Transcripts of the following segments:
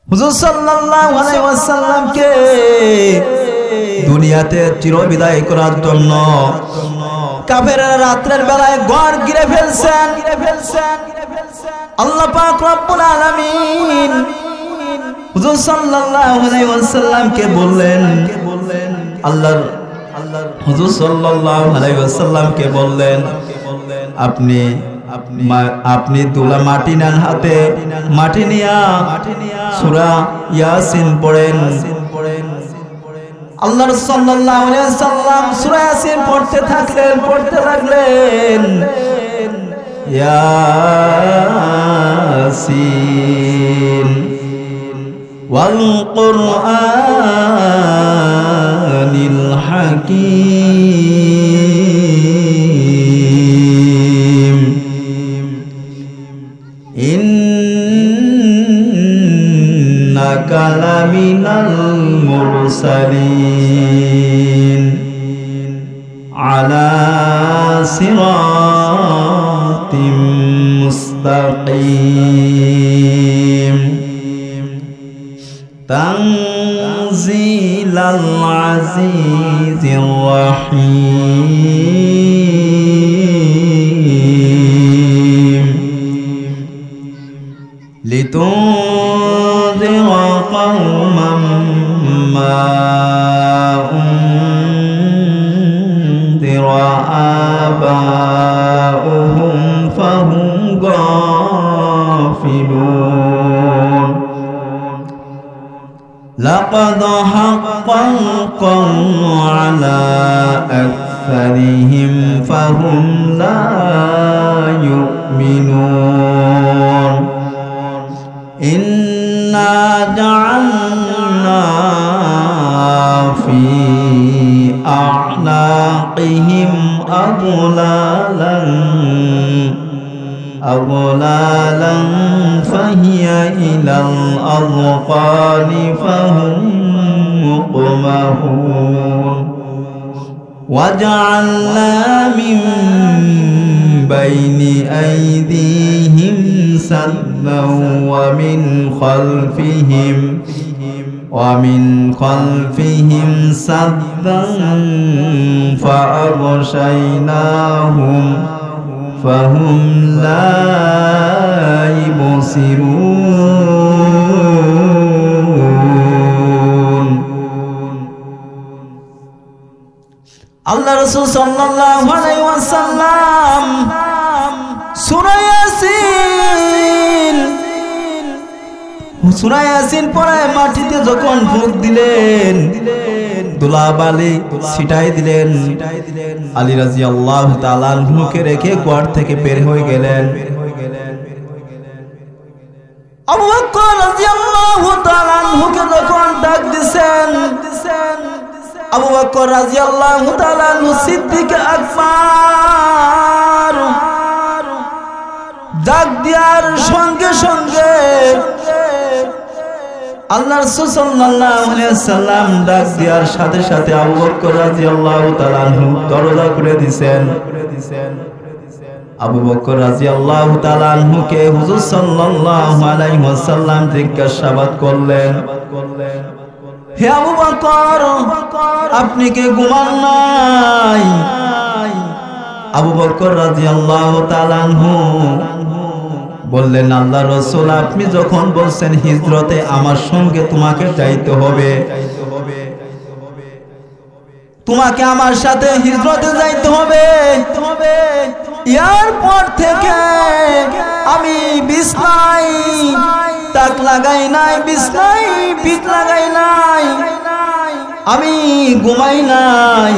হুজুর সাল্লাল্লাহু আলাইহি ওয়াসাল্লামকে দুনিয়াতে চিরবিদায় করার জন্য কাফেররা রাতের বেলায় ঘর ঘিরে ফেলছেন। আল্লাহ পাক রব্বুল আলামিন হুজুর সাল্লাল্লাহু আলাইহি ওয়াসাল্লামকে বললেন, আল্লাহর হুজুর সাল্লাল্লাহু আলাইহি ওয়াসাল্লামকে বললেন, আপনি দুলা মাটি নেন, হাতে মাটি নিয়া সূরা ইয়াসিন পড়েন। আল্লাহ সাল্লাল্লাহু আলাইহি ওয়াসাল্লাম সূরা ইয়াসিন পড়তে লাগলেন। ইয়াসিন ওয়াল কুরআনিল হাকীম ইন্নাকা লামিনাল মুরসালিন আলা সিরাতিম মুস্তাকিম তানজিলাল আজিজির রহিম লিতুনযিরা কওমান মা উনযিরা আবাউহুম ফাহুম গাফিলুন لقد حق القول على أكثرهم فهم لا يؤمنون إنا جعلنا في أعناقهم أغلالا فهي إلى الأذقان فهم مقمحون وجعلنا من بين أيديهم سدا ومن خلفهم سدا فأغشيناهم فهم لا يبصرون আল্লাহ রাসূল সাল্লাল্লাহু আলাইহি ওয়াসাল্লাম সূরা ইয়াসিন পড়ে মাটিতে যখন ফুঁক দিলেন, ধুলাবালি ছিটাই দিলেন, আলী রাদিয়াল্লাহু তাআলা আনহুকে রেখে ঘর থেকে বের হয়ে গেলেন। আবু বকর রাদিয়াল্লাহু তাআলা আনহুকে যখন ডাক দিবেন, আবু বকর রাদিয়াল্লাহু তাআলা আনহু সিদ্দিক আকবার ডাক দেওয়ার সঙ্গে সঙ্গে আল্লাহ রাসূল সাল্লাল্লাহু আলাইহি ওয়াসাল্লাম ডাক দেওয়ার সাথে সাথে আবু বকর রাদিয়াল্লাহু তাআলা আনহু দরজা খুলে দিয়েছেন। আবু বকর রাদিয়াল্লাহু তাআলা আনহুকে হুজুর সাল্লাল্লাহু আলাইহি ওয়াসাল্লাম জিজ্ঞাসাবাদ করলেন, হে আবু বকর, আপনি কি ঘুমান নাই? আবু বকর রাদিয়াল্লাহু তাআলা আনহু বললেন, আল্লাহর রাসূল, আপনি যখন বলছেন হিজরতে আমার সঙ্গে তোমাকে যাইতে হবে, তোমাকে আমার সাথে হিজরতে যাইতে হবে, এরপর থেকে আমি বিছনায় তাক লাগাই নাই, বিছনায় পিঠ লাগাই নাই, আমি ঘুমাই নাই।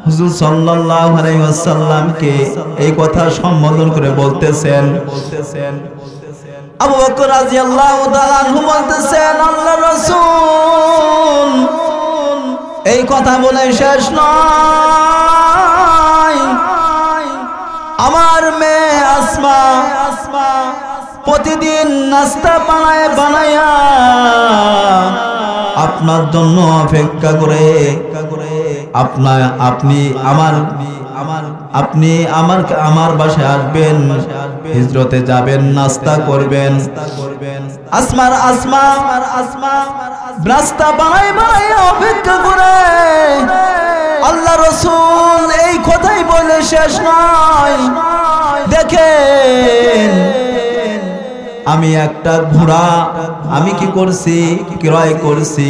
হুজুর সাল্লাল্লাহু আলাইহি ওয়াসাল্লামকে এই কথা সম্বোধন করে বলতেছেন। আবু বকর রাদিয়াল্লাহু তাআলা আনহু বলতেছেন, আল্লাহর রাসূল, এই কথা বলে শেষ নয়, আমার মেয়ে আসমা প্রতিদিন নাস্তা বানায়া আপনার জন্য অপেক্ষা করে, আপনি আপনি আমার বাসায় আসবেন, হিজরতে যাবেন, নাস্তা করবেন। আসমা রাস্তা বানাই অপেক্ষা করে। আল্লাহ রাসূল এই কথাই বলে শেষ নয়, দেখেন আমি একটা ঘোড়া আমি কি করছি, ক্রয় করছি,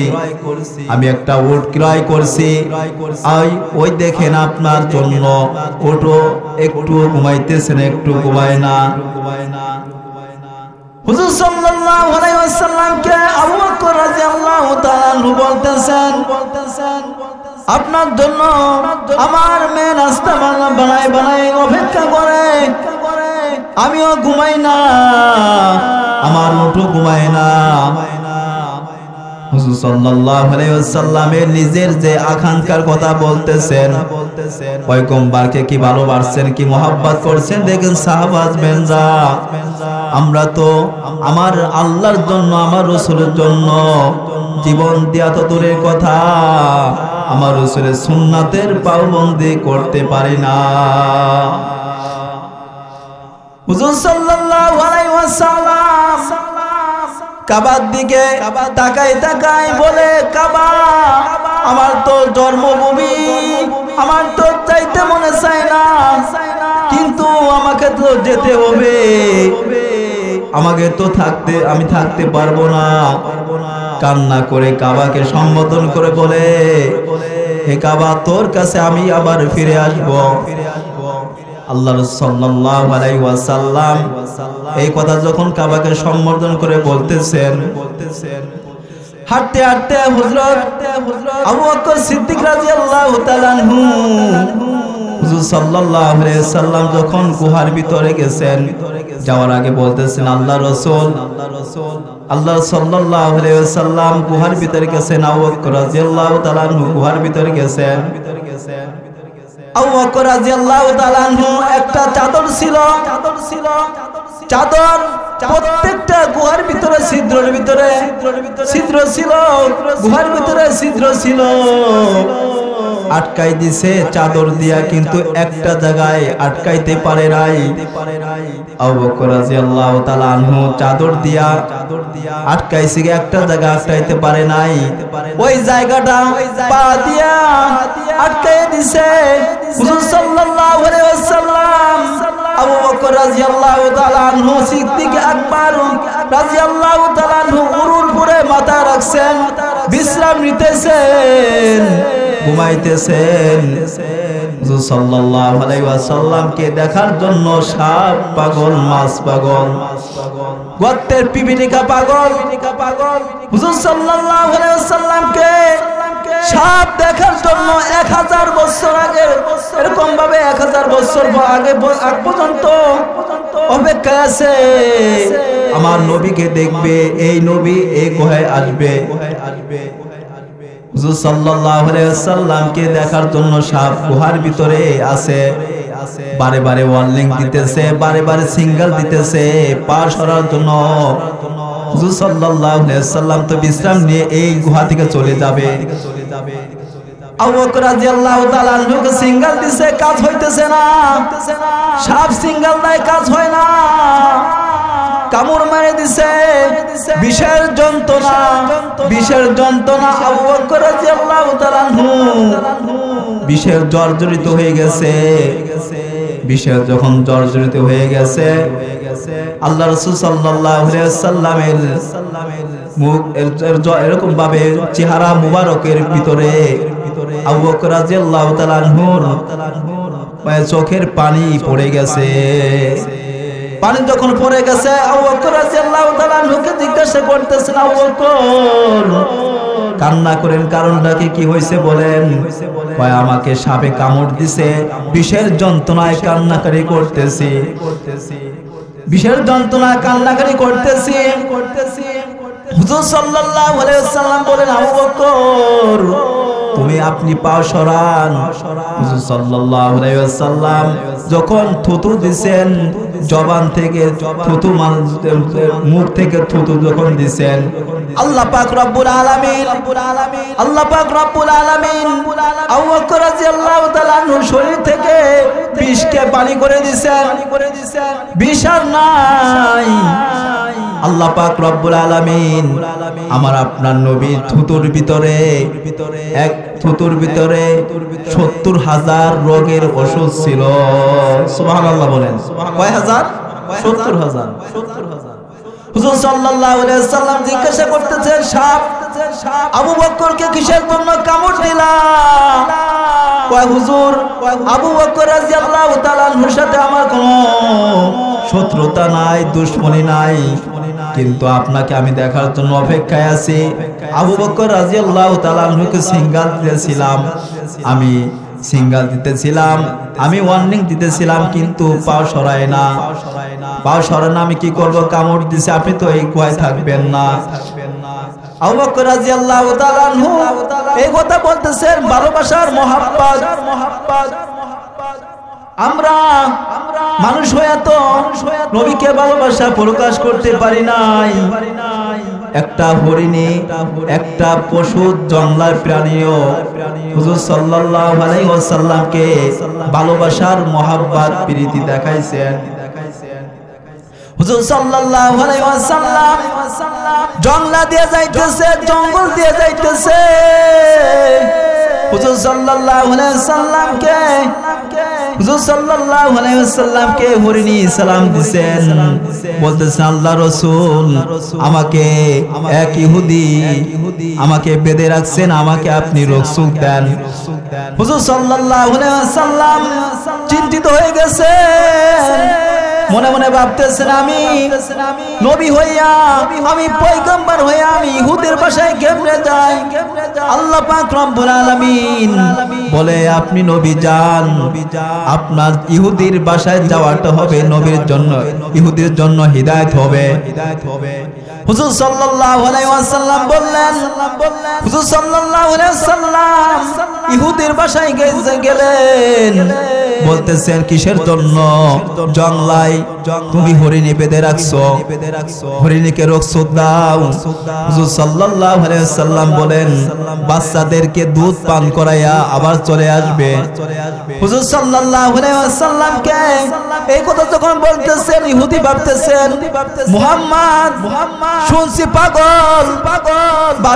আমি একটা উট ক্রয় করছি। ওই দেখেন আপনার জন্য ওটো একটু ঘুমাইতেছেন, একটু ঘুমায় না। হুজুর সাল্লাল্লাহু আলাইহি ওয়াসাল্লামকে আবু বকর রাদিয়াল্লাহু তাআলা আনহু বলতেছেন, আপনার জন্য আমার মেয়ে নাস্তা বানায় অপেক্ষা করে, আমিও ঘুমাই না, আমার উঠো ঘুমায় না। হুজুর সাল্লাল্লাহু আলাইহি ওয়াসাল্লামের নিজের যে আকাঙ্ক্ষার কথা বলতেছেন, পয়গম্বরকে কি ভালোবাসছেন, কি মহব্বত করছেন, দেখেন সাহাবাজ বেনজা আমরা তো আমার আল্লাহর জন্য, আমার রাসূলের জন্য জীবন দেয়া তো দূরের কথা, আমার রাসূলের সুন্নাতের পাবন্দি করতে পারি না। হুজুর সাল্লাল্লাহু আলাইহি ওয়াসাল্লাম কাবার দিকে তাকায় বলে, কাবা আমার তো জন্মভূমি, আমার তো চাইতে মনে চায় না, কিন্তু আমাকে তো যেতে হবে, আমাকে তো আমি থাকতে পারবো না। কান্না করে কাবাকে সম্বোধন করে বলে, হে কাবা তোর কাছে আমি আবার ফিরে আসবো। আল্লাহ সাল্লাল্লাহু আলাইহি ওয়াসাল্লাম এই কথা যখন কাবাকে সম্বোধন করে বলতেছেন, হাঁটতে হাঁটতে হযরত আবু বকর সিদ্দিক রাদিয়াল্লাহু তাআলা আনহু হুজুর সাল্লাল্লাহু আলাইহি ওয়াসাল্লাম যখন গুহার ভিতরে গেছেন, যাওয়ার আগে বলতেছেন আল্লাহ সাল্লাল্লাহু আলাইহি ওয়াসাল্লাম গুহার ভিতরে গেছেন, আবু বকর রাদিয়াল্লাহু তাআলা আনহু গুহার ভিতরে গেছেন। আবু বকর রাদিয়াল্লাহু তাআলা আনহু একটা চাদর ছিল, চাদর প্রত্যেকটা গুহার ভিতরে ছিদ্রের ভিতরে ছিদ্র ছিল, গুহার ভিতরে ছিদ্র ছিল, আটকাই দিছে চাদর দিয়া, কিন্তু একটা জায়গায় আটকাইতে পারে নাই। আবু বকর রাদিয়াল্লাহু তাআলা আনহু চাদর দিয়া আটকাইছে, একটা জায়গা আটকাইতে পারে নাই, ওই জায়গাটা পা দিয়া আটকাই দিছে। হুজুর সাল্লাল্লাহু আলাইহি ওয়াসাল্লাম আবু বকর রাদিয়াল্লাহু তাআলা আনহু সিদ্দিক আকবর রাদিয়াল্লাহু তাআলা আনহু উরুর পরে মাথা রাখছেন, বিশ্রাম নিতেছেন, ঘুমাইতেছেন। হুজুর সাল্লাল্লাহু আলাইহি ওয়াসাল্লামকে দেখার জন্য সাপ পাগল, মাছ পাগল, গর্তের পিপিলিকা পাগল, হুজুর সাল্লাল্লাহু আলাইহি ওয়াসাল্লামকে সাপ দেখার জন্য 1000 বছর আগে, এরকম ভাবে 1000 বছর আগে আগ পর্যন্ত অপেক্ষা আছে, আমার নবীকে দেখবে, এই নবী এই গুহায় আসবে। হুজুর সাল্লাল্লাহু আলাইহি ওয়াসাল্লামকে দেখার জন্য সাপ গুহার ভিতরে আছে, বারে বারে ওয়ার্নিং দিতেছে, বারে বারে সিগন্যাল দিতেছে পা সরার জন্য। হুজুর সাল্লাল্লাহু আলাইহি ওয়াসাল্লাম তো বিশ্রাম নিয়ে এই গুহা থেকে চলে যাবে। আবু বকর রাদিয়াল্লাহু তাআলা আনহুকে সিগন্যাল দিছে, কাজ হইতেছে না, সাপ সিগন্যাল দেয়, কাজ হয় না, কামড় মেরে দিছে, বিষের যন্ত্রণা আবু বকর রাদিয়াল্লাহু তাআলা আনহু বিষের জর্জরিত হয়ে গেছে। বিষের যখন জর্জরিত হয়ে গেছে, আল্লাহ রাসূল সাল্লাল্লাহু আলাইহি ওয়াসাল্লামের মুখ এরকম ভাবে চেহারা মুবারকের ভিতরে আবু বকর রাদিয়াল্লাহু তাআলা আনহুর চোখের পানি পড়ে গেছে। পানি যখন পড়ে গেছে, আবু বকর রাদিয়াল্লাহু তাআলা আনহুকে জিজ্ঞাসা করতেছেন, আবু বকর কান্না করেন, কারণটা কি হয়েছে বলেন? কয় আমাকে সাপে কামড় দিছে, বিষের যন্ত্রণায় কান্নাকারি করতেছি, বিষের যন্ত্রণায় কান্নাকারি করতেছি। হুজুর হুজুর সাল্লাল্লাহু আলাইহি ওয়াসাল্লাম বলেন, আবু বকর তুমি আপনি পাও সরান। হুজুর সাল্লাল্লাহু আলাইহি ওয়াসাল্লাম যখন থুতু দিবেন, জবান থেকে থুতু, মুখ থেকে থুতু যখন দিবেন, আল্লাহ পাক রব্বুল আলামিন আল্লাহ পাক রব্বুল আলামিন আবু বকর রাদিয়াল্লাহু তাআলা আনহু শরীর থেকে বিষকে পানি করে দিবেন। বিষ আর নাই। আল্লাহ পাক রব্বুল আলামিন আমার আপনার নবীর থুতুর ভিতরে, এক থুতুর ভিতরে ৭০,০০০ রোগের ওষুধ ছিল। সুবহানাল্লাহ বলেন। কয় হাজার? ৭০,০০০। হুজুর সাল্লাল্লাহু আলাইহি ওয়াসাল্লাম জিজ্ঞাসা করতেছেন, সাপ আবু বকরকে কিসের জন্য কামড় দিলা? কয় হুজুর, আবু বকর রাদিয়াল্লাহু তাআলা আনহুর সাথে আমার কোনো শত্রুতা নাই, দুশমনি নাই, কিন্তু আপনাকে আমি দেখার জন্য অপেক্ষায় আছি। আবু বকর রাদিয়াল্লাহু তাআলা আনহুকে সিঙ্গাল দিতেছিলাম, আমি সিঙ্গাল দিতেছিলাম, আমি ওয়ার্নিং দিতেছিলাম, কিন্তু পাও সরায় না, পাও সরায় না। আমি কি করব? কামড় দিছে, আপনি তো এই কুয়ায় থাকবেন না। আবু বকর রাদিয়াল্লাহু তাআলা আনহু এই কথা বলতেছেন ভালোবাসার মহব্বত। আমরা মানুষ হয়ে তো নবীকে ভালোবাসা প্রকাশ করতে পারি নাই। একটা হরিণী, একটা পশু, জঙ্গলার প্রাণীও হুজুর সাল্লাল্লাহু আলাইহি ওয়াসাল্লামকে ভালোবাসার মহব্বত প্রীতি দেখাইছেন। হুজুর সাল্লাল্লাহু আলাইহি ওয়াসাল্লাম জঙ্গলা দিয়ে যাইতেছে, জঙ্গল দিয়ে যাইতেছে। হুজুর সাল্লাল্লাহু আলাইহি ওয়াসাল্লামকে হুজুর সাল্লাল্লাহু আলাইহি ওয়াসাল্লামকে হরিণী সালাম দিবেন, বলতেছেন, আল্লাহ রাসূল আমাকে এক ইহুদি আমাকে বেঁধে রাখছেন, আমাকে আপনি রসুল দেন। হুজুর সাল্লাল্লাহু আলাইহি ওয়াসাল্লাম চিন্তিত হয়ে গেছেন, মনে মনে ভাবতেছেন, আমি নবী হইয়া, আমি পয়গম্বর হইয়া আমি ইহুদের বাসায় কেমনে যাই? আল্লাহ পাক রব্বুল আলামিন বলে, আপনি নবী যান, আপনার ইহুদির বাসায় যাওয়াটা হবে নবীর জন্য, ইহুদির জন্য হিদায়াত হবে। হুজুর সাল্লাল্লাহু আলাইহি ওয়াসাল্লাম বললেন, হুজুর সাল্লাল্লাহু আলাইহি ওয়াসাল্লাম ইহুদির বাসায় গেলেন, বলতেছেন, কিসের জন্য? জঙ্গলায় তুমি হরিণী বেঁধে রাখছো, হরিণীকে রসদ দাও। হুজুর সাল্লাল্লাহু আলাইহি ওয়াসাল্লাম বলেন, বাচ্চাদেরকে দুধ পান করাইয়া আবার চলে আসবে। হুজুর সাল্লাল্লাহু আলাইহি ওয়াসাল্লামকে এই কথা যখন বলতেছেন, ইহুদি ভাবতেছেন, মুহাম্মদ শুনছি পাগল,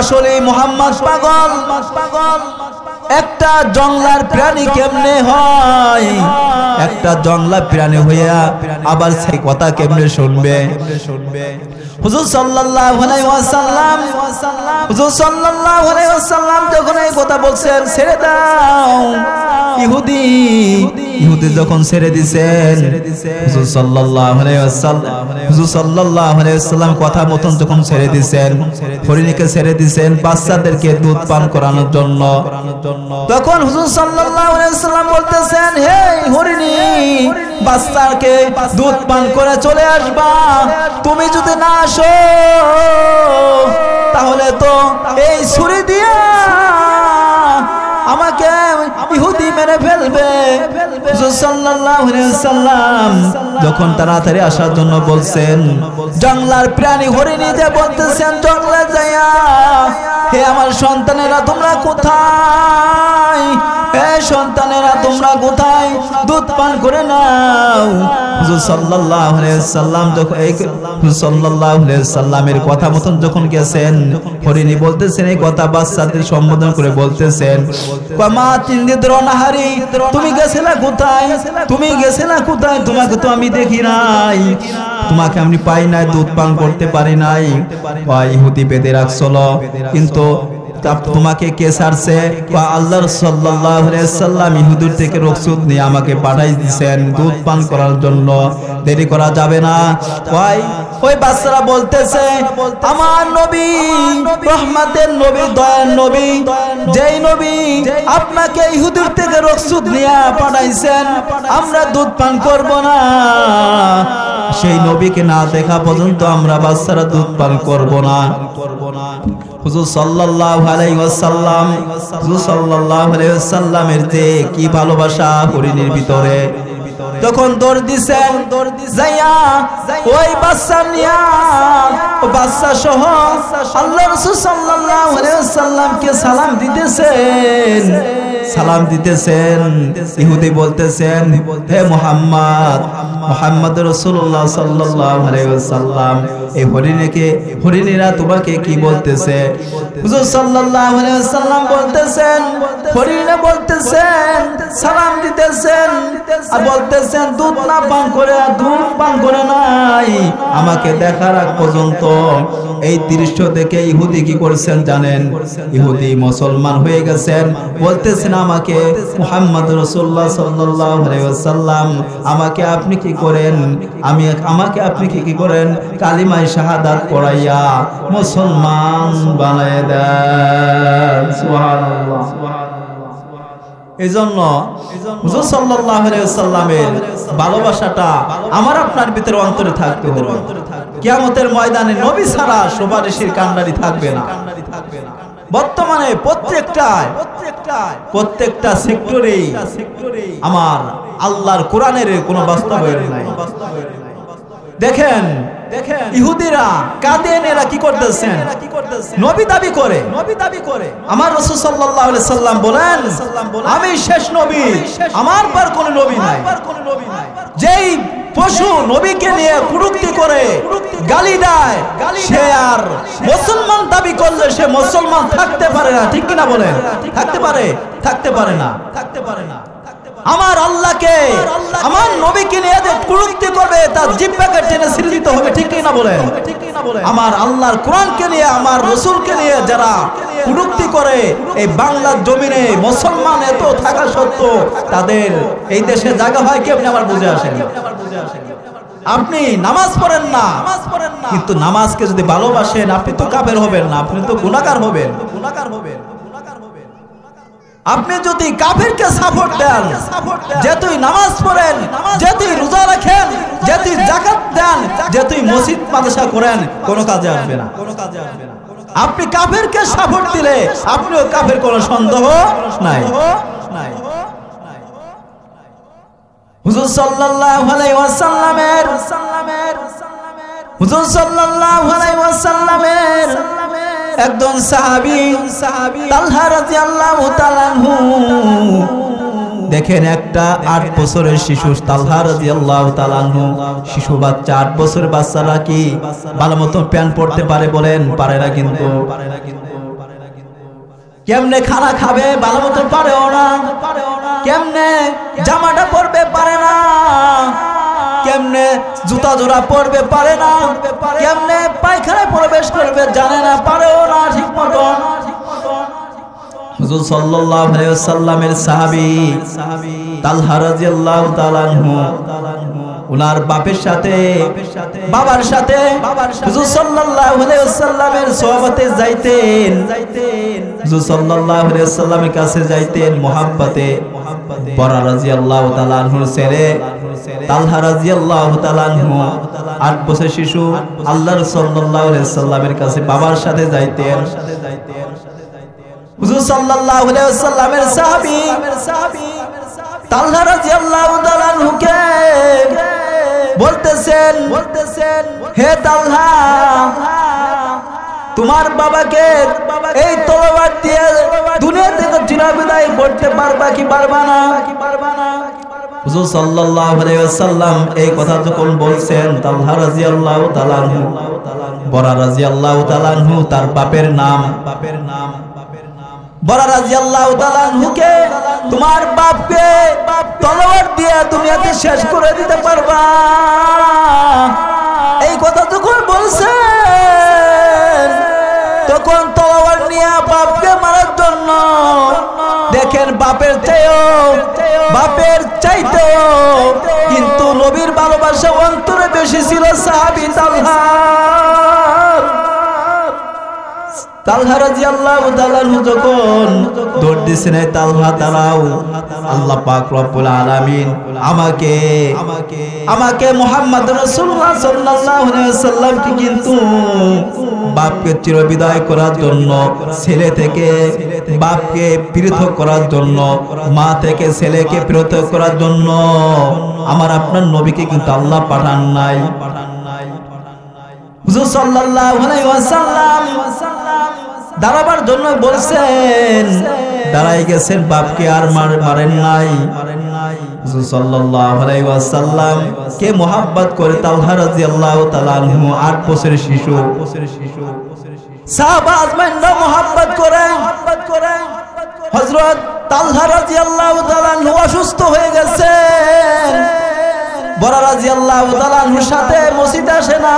আসলে মুহাম্মদ পাগল। একটা জঙ্গলার প্রাণী কেমনে হয়? একটা জঙ্গলা প্রাণী হইয়া আবার সেই কথা কেমনে শুনবে? হুজুর সাল্লাল্লাহু আলাইহি ওয়াসাল্লাম হুজুর সাল্লাল্লাহু আলাইহি ওয়াসাল্লাম যখন এই কথা বলছেন, ছেড়ে দাও ইহুদি যখন ছেড়ে দিবেন, হুজুর সাল্লাল্লাহু আলাইহি ওয়াসাল্লাম কথা মতন যখন ছেড়ে দিবেন, হরিণীকে ছেড়ে দিবেন বাচ্চাদেরকে দুধ পান করানোর জন্য। তখন হুজুর সাল্লাল্লাহু আলাইহি ওয়াসাল্লাম বলতেছেন, হে হরিণী, বাচ্চাকে দুধ পান করে চলে আসবা। তুমি যদি না আসো তাহলে তো এই ছুরি দিয়ে আমাকে ইহুদি মেরে ফেলবে। হুজুর সাল্লাল্লাহু আলাইহি ওয়াসাল্লাম যখন তাড়াতাড়ি আসার জন্য বলছেন, জঙ্গলার প্রাণী হরিণী যে বলতেছেন জঙ্গলে যাইয়া, হে আমার সন্তানেরা তোমরা কোথায়? হে সন্তানেরা তোমরা কোথায়? দুধ পান করে নাও। হুজুর সাল্লাল্লাহু আলাইহি ওয়াসাল্লাম যখন হুজুর সাল্লাল্লাহু আলাইহি ওয়াসাল্লামের কথা মতন যখন গেছেন, হরিণী বলতেছেন এই কথা বাচ্চাদের সম্বোধন করে বলতেছেন, মা চিন্দিত নাহারি, তুমি গেছিলা কোথায়? তুমি গেছিলা কোথায়? তোমাকে তো আমি দেখি নাই, তোমাকে আমি পাই নাই, দুধ পান করতে পারি নাই। ইহুদি বেঁধে রাখছিল, কিন্তু তোমাকে কে ছাড়ছে? আল্লাহ সাল্লাল্লাহু আলাইহি ওয়াসাল্লাম ইহুদির থেকে রসদ নিয়ে আমাকে পাঠাই দিয়েছেন দুধ পান করার জন্য, দেরি করা যাবে না। ওই বাচ্চারা বলতেছে আমার নবী, রহমতের নবী, দয়ার নবী, যেই নবী আপনাকে ইহুদির থেকে রসুদ নিয়ে পাঠাইছেন, আমরা দুধ পান করব না, সেই নবীকে না দেখা পর্যন্ত আমরা বাচ্চারা দুধ পান করব না। হুজুর সাল্লাল্লাহু আলাইহি ওয়াসাল্লাম, হুজুর সাল্লাল্লাহু আলাইহি ওয়াসাল্লামের যে কি ভালোবাসা হরিণের ভিতরে, তখন দৌড় দিছেন, যাইয়া ওই বাচ্চা নিয়া, ও বাচ্চা সহ আল্লাহ রাসূল সাল্লাল্লাহু আলাইহি ওয়াসাল্লামকে সালাম দিতেছেন, সালাম দিতেছেন। ইহুদি বলতেছেন হে মুহাম্মদ, মুহাম্মদ রাসূলুল্লাহ সাল্লাল্লাহু আলাইহি ওয়াসাল্লাম, এই হরিণেরা তোমাকে কি বলতেছে? হুজুর সাল্লাল্লাহু আলাইহি ওয়াসাল্লাম বলতেছেন, হরিণে বলতেছেন, সালাম দিতেছেন আর বলতেছেন দুধ না পান করে, দুধ পান করে নাই। আমাকে দেখার আগ পর্যন্ত এই দৃশ্য দেখে ইহুদি কি করেছেন জানেন? ইহুদি মুসলমান হয়ে গেছেন, বলতেছেন আমাকে মুহাম্মদ রাসূলুল্লাহ সাল্লাল্লাহু আলাইহি ওয়াসাল্লাম, আমাকে আপনি কি করেন? আমাকে আপনি কি করেন? কালিমায়ে শাহাদাত পড়াইয়া মুসলমান বানায় দেন। সুবহানাল্লাহ। এজন্য হুজুর সাল্লাল্লাহু আলাইহি ওয়াসাল্লামের ভালোবাসাটা আমার আপনার ভিতরে অন্তরে থাকতে হবে। কিয়ামতের ময়দানে নবী ছাড়া সুপারিশের কান্ডারি থাকবে না। বর্তমানে প্রত্যেকটা সেক্টরে আমার আল্লাহর কোরআনের কোনো বাস্তবায়ন নাই। দেখেন ইহুদিরা, কাদিয়ানীরা কি করতেছেন? নবী দাবি করে। আমার রাসূল সাল্লাল্লাহু আলাইহি সাল্লাম বলেন আমি শেষ নবী, আমার পর কোনো নবী নাই। যেই পশু নবীকে নিয়ে কুরুক্তি করে, গালি দেয়, সে আর মুসলমান দাবি করলে সে মুসলমান থাকতে পারে না। ঠিক কিনা বলেন? থাকতে পারে না। আমার আল্লাহকে, আমার নবীকে নিয়ে যে কুরুক্তি করবে তার জিহ্বাকে টেনে ছিঁড়ে দিতে হবে। ঠিক কিনা বলেন? আমার আল্লাহর কোরআনকে নিয়ে, আমার রাসূলকে নিয়ে যারা কুরুক্তি করে, এই বাংলার জমিনে মুসলমান এত থাকা সত্ত্বেও তাদের এই দেশে জায়গা হয় কেমনে আমার বুঝে আসে না। আপনি নামাজ পড়েন না, কিন্তু নামাজকে যদি ভালোবাসেন আপনি তো কাফের হবেন না, আপনি তো গুনাহগার হবেন। আপনি যদি কাফেরকে সাপোর্ট দেন, যেতুই নামাজ পড়েন, যেতুই রোজা রাখেন, যেতুই যাকাত দেন, যেতুই মসজিদ মাদ্রাসা করেন, কোনো কাজে আসবে না। আপনি কাফেরকে সাপোর্ট দিলে আপনিও কাফের, কোনো সন্দেহ নাই। হুজুর সাল্লাল্লাহু আলাইহি ওয়াসাল্লামের একজন সাহাবী তালহা রাদিয়াল্লাহু তাআলা আনহু, দেখেন একটা 8 বছরের শিশু তালহা রাদিয়াল্লাহু তাআলা আনহু, শিশু বাচ্চা, 8 বছরের বাচ্চারা কি ভালো মতো প্যান্ট পরতে পারে? বলেন পারে না। কিন্তু কেমনে খানা খাবে ভালো মতো পারেও না, কেমনে জামাটা পরবে পারে না, কেমনে জুতা জোড়া পরবে পারে না, কেমনে পায়খানায় প্রবেশ করবে জানে না, পারেও না ঠিক মতো। হুজুর সাল্লাল্লাহু আলাইহি ওয়াসাল্লামের সাহাবী তালহা রাদিয়াল্লাহু তাআলা আনহু, উনার বাপের সাথে, বাবার সাথে হুজুর সাল্লাল্লাহু আলাইহি ওয়াসাল্লামের সোহবতে যাইতেন। হুজুর সাল্লাল্লাহু আলাইহি ওয়াসাল্লামের কাছে যাইতেন মুহাব্বতে। বরা রাদিয়াল্লাহু তাআলা আনহুর ছেলে তালহা রাদিয়াল্লাহু তাআলা আনহু 8 বছরের শিশু আল্লাহর সাল্লাল্লাহু আলাইহি ওয়াসাল্লামের কাছে বাবার সাথে যাইতেন। হুজুর সাল্লাল্লাহু আলাইহি ওয়াসাল্লামের সাহাবী তালহা রাদিয়াল্লাহু তাআলা আনহুকে বলতেছেন হে তালহা, তোমার বাবাকে এই তলোয়ার দিয়ে দুনিয়া থেকে চিরবিদায় করতে পারবা কি পারবা না? হুজুর সাল্লাল্লাহু আলাইহি ওয়াসাল্লাম এই কথা যখন বলছেন, তালহা রাদিয়াল্লাহু তাআলা আনহু, বরা রাদিয়াল্লাহু তাআলা আনহু তার বাপের নাম, বরা রাদিয়াল্লাহু তাআলা আনহুকে তোমার বাপকে তলোয়ার দিয়ে দুনিয়াতে শেষ করে দিতে পারবা, এই কথা যখন বলছেন তখন তলোয়ার নিয়ে বাপকে মারার জন্য দেখে দেখেন বাপের চাইতেও কিন্তু নবীর ভালোবাসা অন্তরে বেশি ছিল সাহাবী তালহা রাদিয়াল্লাহু তাআলা যখন দৌড় দিছেন, তালহা দাঁড়াও, আল্লাহ পাক রব্বুল আলামিন আমাকে মুহাম্মদ রাসূলুল্লাহ সাল্লাল্লাহু আলাইহি ওয়াসাল্লামকে কিন্তু বাপকে চিরবিদায় করার জন্য, ছেলে থেকে বাপকে পৃথক করার জন্য, মা থেকে ছেলেকে পৃথক করার জন্য আমার আপনার নবীকে কিন্তু আল্লাহ পাঠান নাই। হুজুর সাল্লাল্লাহু আলাইহি ওয়াসাল্লাম দাঁড়াবার জন্য বলছেন, দাঁড়াই গেছেন, বাপকে আর মারেন নাই। হুজুর সাল্লাল্লাহু আলাইহি ওয়াসাল্লাম কে মুহাব্বত করে তালহা রাদিয়াল্লাহু তাআলা আনহু 8 বছরের শিশু, সাহাবা আজমাইনরা মুহাব্বত করে। হযরত তালহা রাদিয়াল্লাহু তাআলা আনহু অসুস্থ হয়ে গেছেন, বড় রাদিয়াল্লাহু তাআলা আনহুর সাথে মসজিদে আসে না।